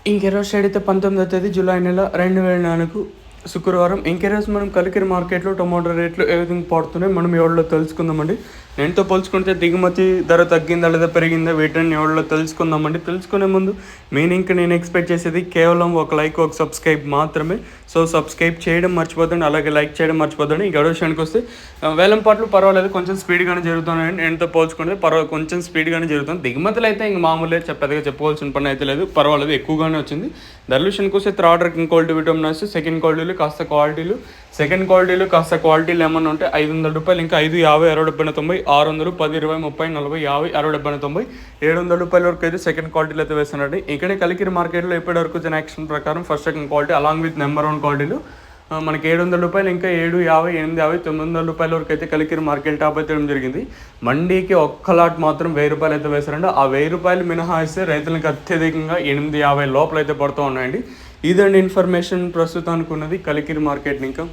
ఇంకెరోజు shade అయితే 19వ తేదీ July నెల 2024 శుక్రవారం. ఇంకెరోజు మనం కలికిరి మార్కెట్లో టొమాటో రేట్లు ఏ విధంగా పడుతున్నాయి మనం ఎవరిలో తెలుసుకుందామండి. నేనుతో పోల్చుకుంటే దిగుమతి ధర తగ్గిందా లేదా పెరిగిందా వీటిని ఎవరిలో తెలుసుకుందామండి. తెలుసుకునే ముందు మీనింగ్ నేను ఎక్స్పెక్ట్ చేసేది కేవలం ఒక లైక్ ఒక సబ్స్క్రైబ్ మాత్రమే. సో సబ్స్క్రైబ్ చేయడం మర్చిపోదండి, అలాగే లైక్ చేయడం మర్చిపోదండి. ఈ గడువు విషయానికి వస్తే వేలం పాటలు పర్వాలేదు, కొంచెం స్పీడ్గానే జరుగుతున్నాయండి. నేనుతో పోల్చుకుంటే కొంచెం స్పీడ్గానే జరుగుతుంది. దిగుమతులు అయితే ఇంక మామూలుగా పెద్దగా చెప్పుకోవాల్సిన పని అయితే లేదు, పర్వాలేదు, ఎక్కువగానే వచ్చింది. ధరల విషయానికి వస్తే third ranking quality vitamin second క్వాలిటీలు కాస్త క్వాలిటీలు, సెకండ్ క్వాలిటీలు కాస్త క్వాలిటీలు ఏమన్నా ఉంటే ₹500, ఇంకా 5, 50, 60, 70, 90, 600, 10, 20, 30, 40, 50, 60, 70, 90, ₹700 వరకు అయితే సెకండ్ క్వాలిటీలు అయితే వేస్తున్నాడు. ఇక్కడే కలికిరి మార్కెట్లో ఇప్పటి వరకు జన యాక్షన్ ప్రకారం first second quality along with number 1 క్వాలిటీలు మనకి ₹700, ఇంకా 7, 50, 8, 50, ₹900 వరకు అయితే కలికిరి మార్కెట్ టాప్ అయితే జరిగింది. మండీకి ఒక్క లాట్ మాత్రం ₹1000 అయితే వేశారండి. ఆ ₹1000 మినహాయిస్తే రైతులకు అత్యధికంగా 850 లోపల అయితే పడుతూ ఉన్నాయండి. ఇదండి ఇన్ఫర్మేషన్ ప్రస్తుతానికి ఉన్నది కలికిరి మార్కెట్. ఇంకా